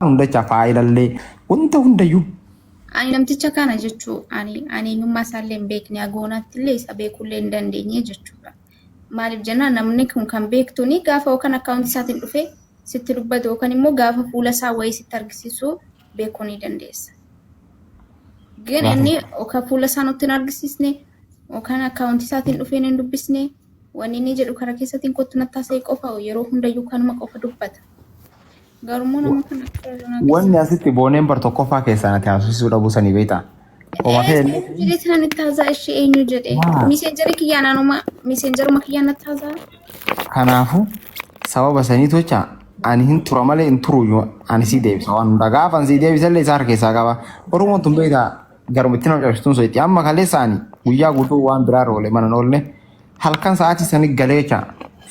hundacha faayilallee wanta hundayyuu. Ani namticha kana jechuu ani eenyummaa isaallee hin beekne agoonaatti illee isa beekullee hin dandeenye jechuudha. Maaliif jennaan namni kun kan beektuni gaafa yookaan akkaawunti isaatiin dhufee sitti dubbatu yookaan immoo gaafa fuula isaa wayii sitti argisiisu beekuu ni dandeessa. ግን inni yookaan fuula isaa nutti hin argisiisne yookaan akkaawunti isaatiin dhufee hin dubbisne wanni inni jedhu karaa keessatti kottu nattaasee qofa yeroo hundayyuu kanuma qofa dubbata. Garuu nama kana wanni asitti booneen bar tokko faa keessaa natti haasofsiisuu dhabuu sanii beektaa. Oma ta'e jedhee natti taazaa ishee eenyu jedhee miseenjeri kiyyaanaanuma miseenjeruma kiyyaan natti taazaa. Kanaafuu sababa sanii tocha ani hin tura malee hin turu ani si deebisa waan hunda gaafa si deebisallee isaa harkeessaa qaba. Oromoon tun beektaa garumitti nama cabsituun so'itti amma kaleessaani guyyaa guutuu waan biraa roole mana oolle halkan sa'aatii sanii galeecha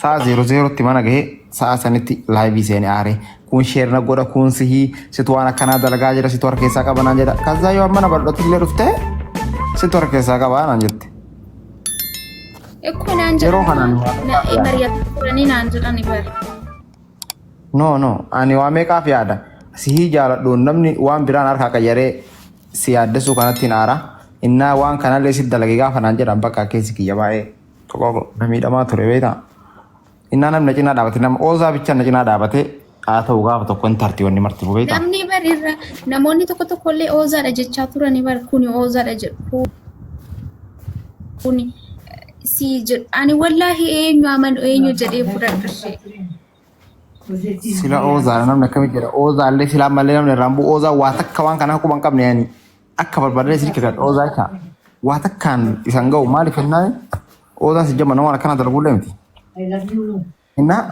sa'a 00tti mana gahee sa'a sanitti laayivii seenee aaree kun sheerna godha kun sihii situ waan akkanaa dalagaa jira situ harkeessaa qaba naan jedha kaza yoo mana bal'ootti illee dhuftee situ harkeessaa qaba naan jette. Ekkoo naan jedhu mari'atu turanii naan jedhani bari. No ani waa meeqaaf yaada sihii jaaladhuun namni waan biraan harkaa qayyaree si yaaddesu kanatti naara innaa waan kanallee si dalagee gaafa naan jedhan bakka keessi kiyya baay'ee tokko miidhamaa ture beektaa. Innaa namni cinaa dhaabate nama oozaa bicha na cinaa dhaabate haa ta'u gaafa tokko hin tarti wanni marti beektaa. Namni barirra namoonni tokko illee oozaadha jechaa turani bar kuni oozaadha jedhu kuni si jedhu ani wallaahi eenyu jedhee fudhadhashee. Sila oozaa namni akkamii jedha oozaallee silaa mallee namni irraan bu'u oozaa waa takka waan kana akkuma hin qabne yaani akka barbaadee sirki kan oozaa isaa waa takkaan isan ga'u maaliif jennaan oozaa si jamma nama akkana dalagullee miti. Innaa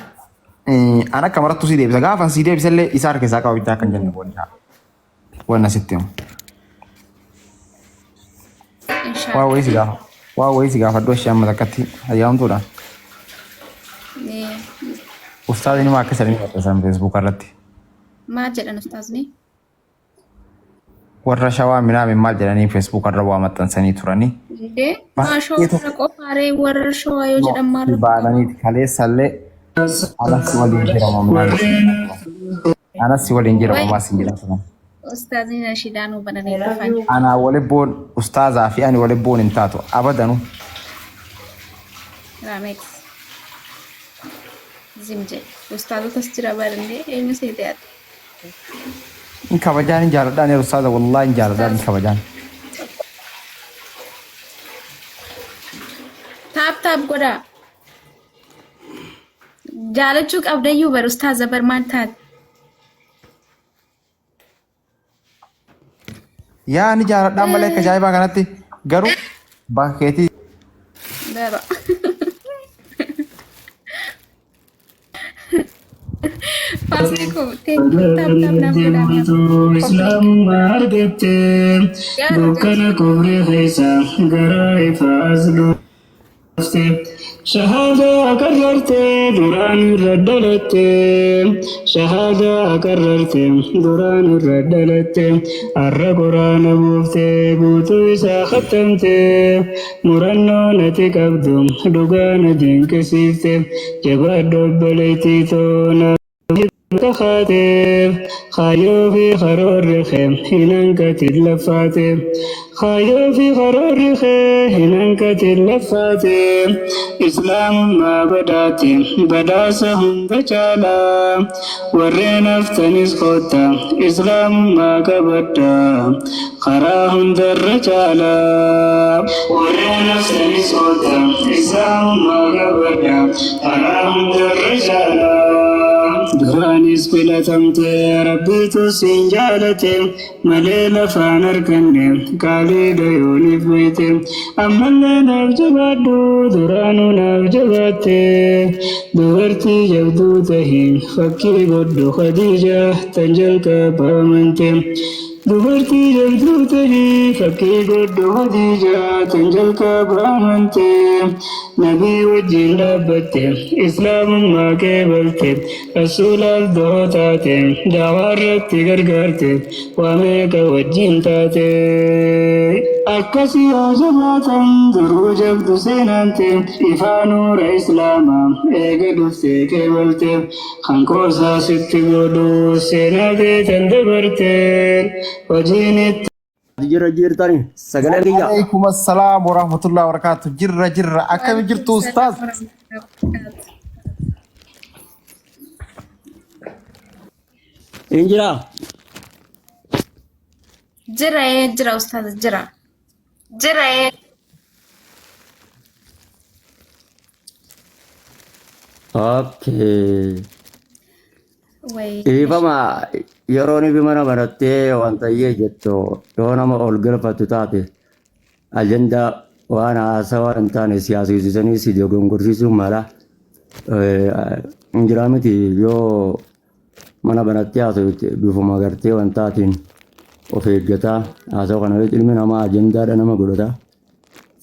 an akka marattu si deebisa gaafa si deebisallee isaa harkeessaa qaba bitaa kan jennu boondaa wanna sitti himu. Waa wayii si gaafa iddoo ishee amma takkatti ayyaamtuudha. Ustaazni maa akka sanii maxxansan feesbuuk irratti. Maal jedhan ustaazni? Warra shawaa minaamin maal jedhanii feesbuuk irra waa maxxansanii turanii. Maa shawaa qofaaree warra shawaa yoo jedhan maal? Baananiiti kaleessallee anasi waliin jirama anasi waliin jirama maas hin jedhamu. Ustaazni nashidaanuu bananii dhufan. Anaa walibboon ustaazaa fi ani walibboon hin taatu abadanu. Raameex. Zimje ustaazu tasjira barinde eenyu seeteat in kabajaan jaaladhaan yaa ustaaza wallahi jaaladhaan kabajaan taap goda jaalachuu qabdayyuu bar ustaaza bar maal taat yaa ni jaaladhaan malee akka jaayibaa kanatti garuu bakkeetii dara Islam margate dukana kubre khisa garai fazlu shahada akarrarte duran raddalate shahada akarrarte duran raddalate arra qur'ana bufte guutu isa khatamte muranno nati qabdu dugana dinkasifte jabaddo balayti tona خاتم خايو في خرور خيم هناك تلفاتم خايو في خرور خيم هناك تلفاتم إسلام ما بداتم بداسهم بجالا ورين افتنس خوتا إسلام ما كبدا خراهم در رجالا ورين افتنس خوتا إسلام ما كبدا خراهم در رجالا Duranis filatamte rabbitu siin jaalate malee lafaan arganne qaaliidha yooniif beekte ammallee naaf jabaadhu duraanuu naaf jabaatte dubartii jabduu tahiin fakkii godhu Khadiija tan jalqaba amante dubartii jabduu tahii fakkii godhu Khadiija tan jalqaba amante nabii wajjin dhaabbatte islaamummaa keebalte rasuulaaf doo taate daawaa irratti gargaarte waa meeqa wajjin taate akkasii haa jabaatan duruu jabdu seenante ifaa nuura islaamaa eega dhuftee keebalte hanqoosaa sitti godhu seenaa keetan dabarte hojiin itti. Jira jirtani sagalee kiyya. Waalaikum assalaam warahmatullahi wabarakatuh. Jirra akkam jirtu ustaz? Injira. Jira ustaz jira. Okay. Wai. Ifama yerooni fi mana barattee wanta iyyee jettu yoo nama ol galfatu taate ajandaa waan haasawaa hin taane siyaasisiisanii si dogongorsiisuu mala injiraa miti yoo mana barattee haasawutti bifuma gartee wantaatiin of eeggataa haasawa kana ilmi namaa ajandaadha nama godhata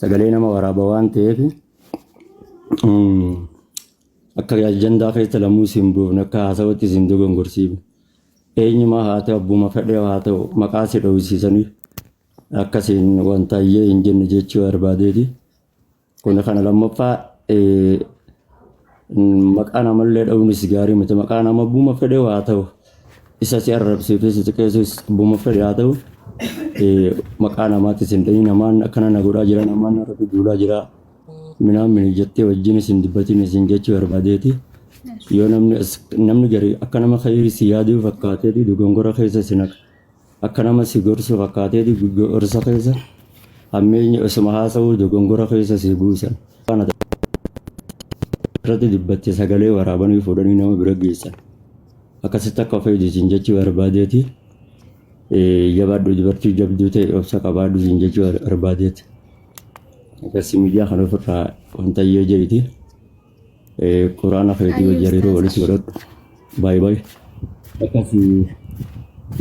sagalee nama waraaba waan ta'eef akka ajandaa keessa lammuu siin buufne akka haasawatti siin dogongorsiifne. Eenyumaa haa ta'u abbuma fedhee haa ta'u maqaa si dhowwisiisanii akkasiin wanta iyyee hin jenne jechuu barbaadeeti. Kun kana lammaffaa maqaa namallee dhowwuunis gaarii miti maqaa nama abbuma fedhee haa ta'u isa si arrabsiifee si xiqqeessus abbuma fedhee haa ta'u maqaa namaattis hin dhahin namaan akkana na godhaa jira namaan irratti duulaa jira minaan mini jettee wajjin isin dubbatiin isin jechuu barbaadeeti. Yoo namni gari akka nama khayrii si yaaduu fakkaateeti dogongora keessa si naqa akka nama si gorsu fakkaateeti gorsa keessa hammeenya osuma haasa'uu dogongora keessa si buusan irratti dubbatte sagalee waraabanii fuudhanii nama bira geessan akkasitti akka fayyadu jechuu barbaadeeti jabaadhu dubartii jabduu ta'e obsa qabaadhu jechuu barbaadeeti akkasii miidiyaa kana ofirraa wanta iyyee jedhiti. Quraana fayyadii wajjariiroo walitti godhadhu baay'ee akkasii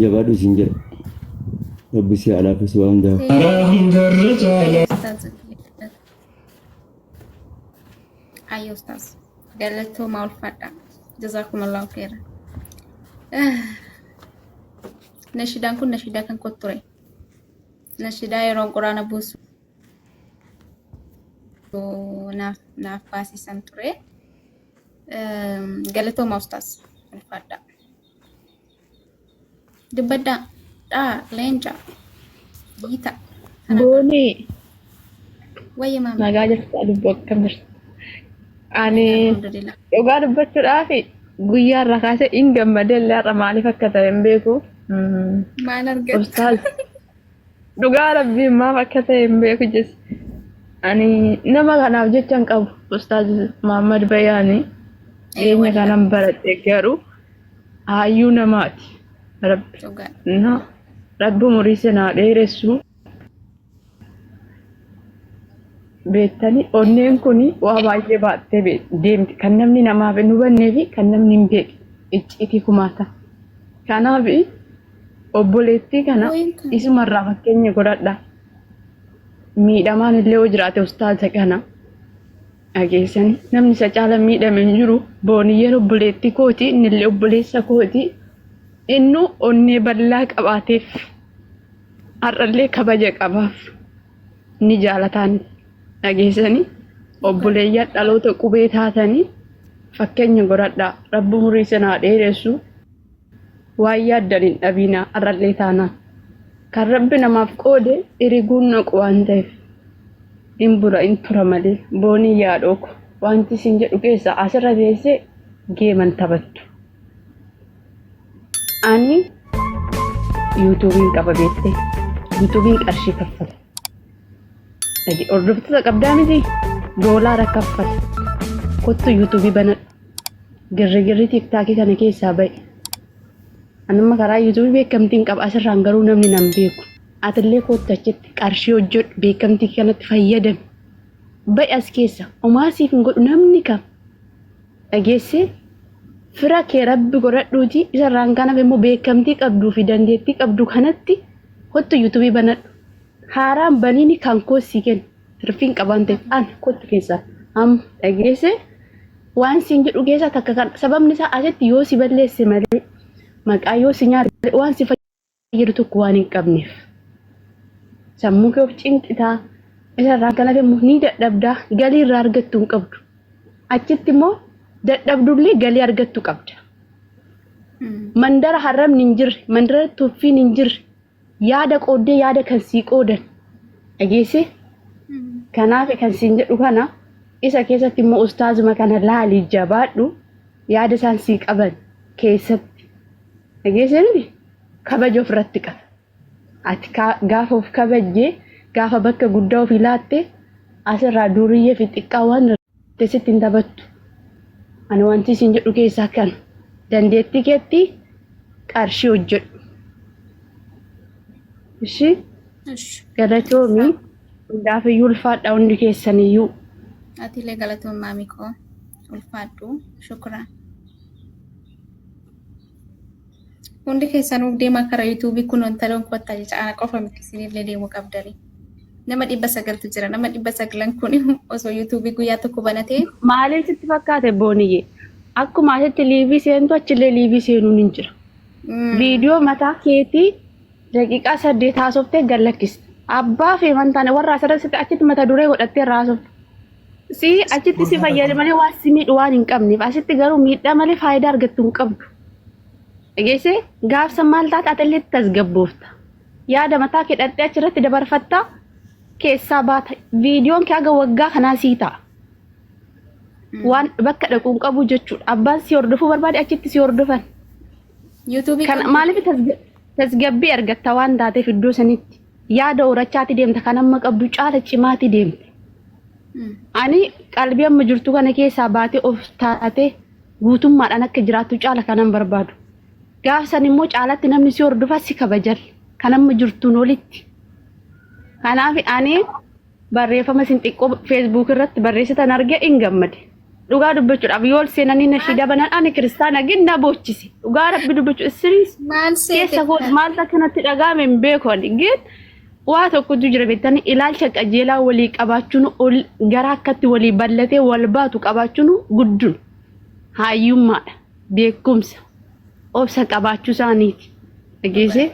jabaadhu isin jedha rabbi si alaafis waa hundaa. Ayo ustaz galatooma ulfaadha jazakumullahu khairan. Nashiidaan kun nashiidaa kan kotture nashiidaa yeroo quraana buusu naaf baasisan ture. Galatooma ustaz ulfaadha. Dubbadda leenca giita. Booni. Wayya maama. Nagaa jirtu dubboo akkam jirtu. Ani dhugaa dubbachuudhaaf guyyaa irraa kaasee hin gammadee illee har'a maaliif akka ta'e hin beeku. Maal argatu? Ustaaz dhugaa rabbiin maaf akka ta'e hin beeku jechuudha. Ani nama kanaaf jecha hin qabu Ustaaz Muhammad Bayaani eenyu kanan baradhe garuu hayyuu namaati. Rabbi umurii sanaa dheeressu. Beektanii onneen kun waa baay'ee baattee deemti kan namni namaaf hin hubannee fi kan namni hin beekne icciitii kumaata. Kanaaf obboleettii kana isumarraa fakkeenya godhadha. Miidhamaan illee yoo jiraate ustaaza kana dhageessanii namni isa caala miidhame hin jiru booniyyeen obboleettii kooti innillee obboleessa kooti innu onnee bal'aa qabaateef har'allee kabaja qabaaf ni jaalataan dhageessanii obboleeyyaa dhaloota qubee taatanii fakkeenya godhadhaa rabbi umurii sanaa dheeressu waan yaaddan hin dhabinaa har'allee taanaan. Kan rabbi namaaf qoode iriguun naqu waan ta'eef hin bura hin tura malee boonii yaadooku wanti isin jedhu keessa asirra teessee geeman taphattu. Ani yuutuubiin qaba beektee yuutuubiin qarshii kaffala. Hordoftoota qabdaa miti doolaara kaffala. Kottu yuutuubii banadhu. Girrigirri tiktaakii kana keessaa bahe. Anuma karaa yuutuubii beekamtiin qaba asirraan garuu namni nan beeku. Atillee kootu achitti qarshii hojjedhu beekamtii kanatti fayyadame. Ba'i as keessa omaasiif hin godhu namni kam dhageessee fira kee rabbi godhadhuuti isarraan kanaaf immoo beekamtii qabduu fi dandeettii qabdu kanatti kottu yuutuubii banadhu. Haaraan baniini kan koosii kennu sirfiin qabaan ta'e an kottu keessaa amma dhageessee waan siin jedhu keessaa takka kan sababni isaa asitti yoo si balleesse malee. Maqaa yoo si nyaate waan si fayyadu tokko waan hin qabneef sammuu kee of cinqitaa isarraa kana deemu ni dadhabdaa galii irraa argattu hin qabdu achitti immoo dadhabdullee galii argattu qabda mandara haramni hin jirre mandara tuffiin hin jirre yaada qooddee yaada kan sii qoodan dhageesse kanaaf kan siin jedhu kana isa keessatti immoo ustaazuma kana laalii jabaadhu yaada isaan sii qaban keessatti dhageesse kabaja ofirratti qaba ati gaafa of kabajjee gaafa bakka guddaa of ilaatte asirraa duriyyee fi xiqqaa waan teessitti hin taphattu ani wanti siin jedhu keessaa kan dandeettii keetti qarshii hojjedhu ishi galatoomii hundaafiyyuu ulfaadha hundi keessaniyyuu atiilee galatoon maamii koo ulfaadhu shukran hundi keessanuu deemaa kara yuutuubii kun wantaloon kottaa jecha ana qofa miti isinillee deemuu qabdanii nama 900 jira nama 900 kun osoo yuutuubii guyyaa tokko banatee maaliif sitti fakkaate booniyyee akkuma asitti liivii seentu achillee liivii seenuun hin jira viidiyoo mataa keetii daqiiqaa 8 haasoftee gallakkiste abbaa fi mantaane warra asirratti achitti mata duree godhattee raasofte si achitti si fayyade malee waan si miidhu waan hin qabneef asitti garuu miidhaa malee faayidaa argattu hin qabdu dhageesse gaafsa maal taate atellee tasgabboofta yaada mataa kee dhattee achirratti dabarfatta keessaa baata viidiyoon kee aga waggaa kanaa sii ta'a waan bakka dhaquun qabu jechuudha abbaan si hordofuu barbaade achitti si hordofan yuutuubii kan maaliif tasgabbii argatta waan taateef iddoo sanitti yaada horachaati deemta kan amma qabdu caala cimaati deemte ani qalbii amma jirtu kana keessaa baatee of taatee guutummaadhaan akka jiraattu caala kanan barbaadu gaafsan immoo caalatti namni si hordofa si kabajal kan amma jirtuun olitti kanaaf ani barreeffama sin xiqqoo Facebook irratti barreessitan arge hin gammade dhugaa dubbachuudhaaf yoo seenanii nashiida banan ani kiristaana ginna boochisi dhugaa rabbi dubbachuu isiris keessa koo maal takkanatti dhagaame hin beekon gin waa tokkotu jira beektanii ilaalcha qajeelaa walii qabaachuun ol gara akkatti walii ballatee wal baatu qabaachuun guddun hayyummaadha beekumsa obsa qabaachuu isaaniiti dhageesse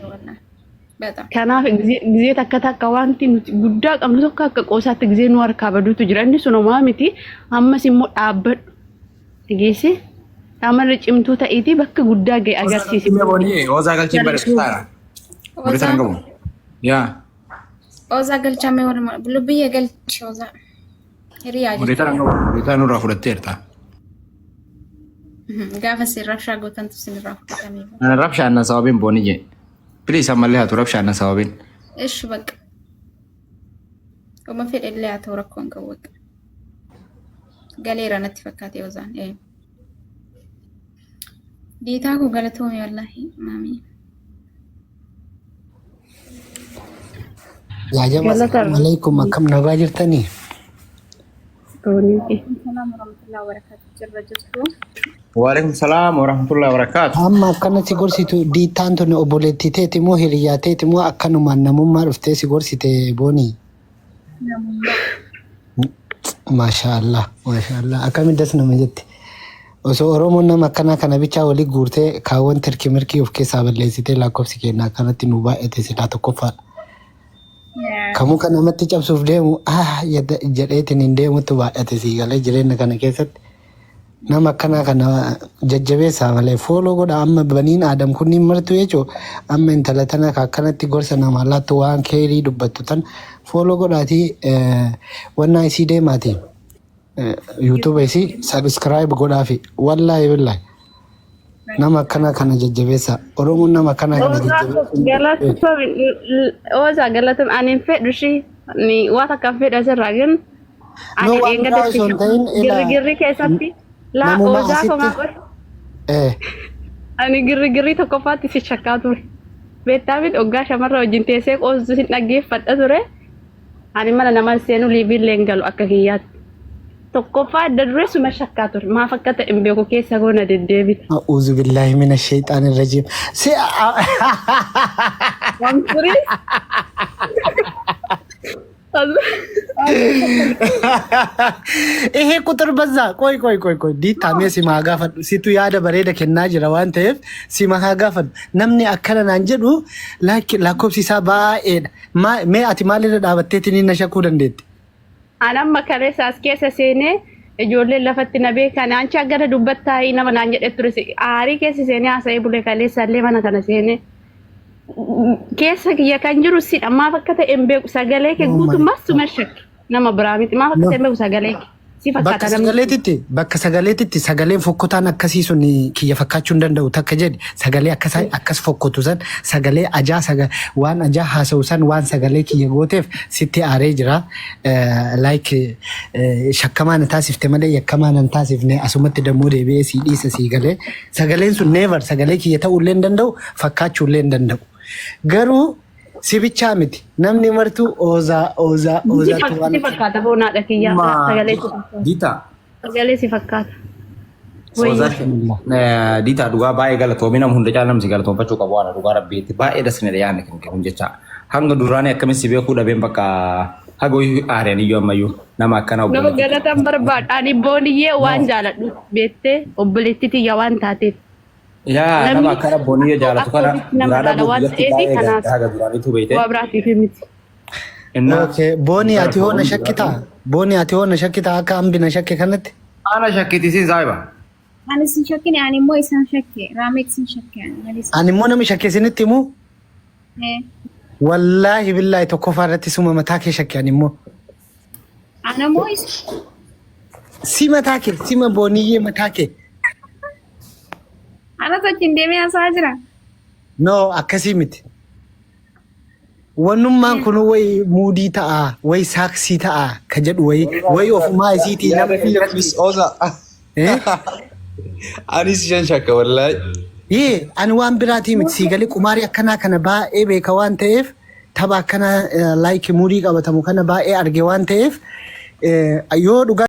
kanaaf gizee takka wanti nuti guddaa qabnu tokko akka qoosaatti gizee nu harkaa baduutu jira inni sunumaa miti ammas immoo dhaabbadhu dhageesse amarra cimtuu ta'iitii bakka guddaa ga'e agarsiisi. Oozaa galchee barreessaadha. Oozaa gabu. Yaa. Oozaa galchamee warra lubbiyya galchee oozaa. Hiriyaa jechuudha. Muriitaa nurraa fudhatteerta. Gaafa si rabshaa gootantu sinirraa fudhatamee. Rabshaan na sababiin booni jee. Please ammallee haa ta'u rabshaan na sababiin. Ishi bakka. Uma fedhellee haa ta'u rakkoon qabu bakka. Galeera natti fakkaate oozaan. Diitaa koo galatoomee wallaahi maamii. Yaa jama'a alaikum akkam nagaa jirtanii? Waalaikum salaam warahmatullahi wabarakatuh. Amma akkana si gorsitu diitaan tuni obboleettii teeti moo hiriyaa teeti moo akkanumaan namummaa dhuftee si gorsite boonii? Maashaallah maashaallah akkamiddas nama jetti. Osoo Oromoon nama akkanaa kana bichaa walii guurtee kaawwan tirki mirkii of keessaa balleessitee lakkoofsi kennaa akkanatti nu baay'ate silaa tokkoffaadha. Kamuu kan namatti cabsuuf deemu jedheetiin hin deemutti baay'ate sii galee jireenya kana keessatti nama akkanaa kana jajjabeessaa malee fooloo godha amma baniin aadam kunniin martu jechuun amma intala tana akkanatti gorsa nama laattu waan keerii dubbattu tan fooloo godhaatii wannaa isii deemaatii. YouTube isi subscribe godhaafi wallahi billahi nama kana jajjabeessa Oromoon nama kana jajjabeessa Oza galatum anin fedhu shi ni wata kan fedha sirraa gin ani engada girri keessatti la Oza ko ma ani girri tokko faatti si shakkaa ture beettaamit oggaa shamarra wajjin teessee qoosu sin dhaggeeffadha ture ani mana nama seenu liibiillee galu akka kiyyaatti tokkoffaa adda duree suma shakkaa ture maaf akka ta'e hin beeku keessa goona deddeebita. A'uuzu billaahi mina shayxaani rajiim. ይሄ ቁጥር በዛ። ቆይ ዲታሜ ሲማ ጋፈድ ሲቱ ያደ በሬደ ከና ጅራ ዋን ተፍ ሲማ ጋፈድ ነምኒ አከለናን ጀዱ ላኮብሲሳ ባኤድ ሜ አቲ ማለ ዳበቴቲኒ ነሸኩ ደንዴት አናም መከሬስ አስኬሰ ሴኔ ijoolleen lafatti na beekan anchi agara dubbattaa nama naan jedhe ture aarii keessa seenee haasa'ee bulee kaleessallee mana kana seenee keessa kiyya kan jiru sidha maaf akka ta'e hin beeku sagalee kee guutummaa suma shakki nama biraa miti maaf akka ta'e hin beeku sagalee kee si fakkaata bakka sagaleetitti sagaleen fokkotaan akkasii sun kiyya fakkaachuu hin danda'u takka jedhe sagalee akkas fokkotu san sagalee ajaa waan ajaa haasa'u san waan sagalee kiyya gooteef sitti aaree jira like shakkamaan taasifte malee yakkamaan hin taasifne asumatti dammoo deebi'ee si dhiisa si galee sagaleen sun never sagalee kiyya ta'uu illee hin danda'u fakkaachuu illee hin danda'u garuu si bichaa miti namni martuu oozaa si fakkaata boonaadha kiyya sagalee si fakkaata Dita dhugaa baay'ee galatoomii nama hunda caalaa namsi galatoonfachuu qabu waan dhugaa rabbiitti baay'ee dasnedha yaadne kan jecha hanga duraanii akkamiin si beekuu dhabeen bakka hagoo aareen iyyuu ammayyuu nama akkana nama galatan barbaada ani booniyyee waan jaaladhu beektee obboleetti tiyya waan taateef yaa nama akkana booniyyee jaalatu kana duraadha buuyyatti baay'ee haga duraaniitu beekte waa biraatiif miti okay booni ati hoona shakkita akka hambina shakke kanatti ana shakkiti si zaiba Ani sin shakke ni ani mo isan shakke Rameek sin shakke ani mo nami shakke sinitti mu wallahi billahi tokko faarratti suma mataa kee shakke ani mo ana mo is si mataa kee sima booniyyee mataa kee ana sachin deemee asaa jira no akkasii miti wannummaan kun way muudii ta'a way saaksii ta'a ka jedhu way ofumaa isiitii nama oza Anis shan shakka wallahi ani waan biraatii miti siigalee qumaarii akkanaa kana baay'ee beeka waan ta'eef tapha akkana like muudii qabatamu kana baay'ee arge waan ta'eef yoo dhugaa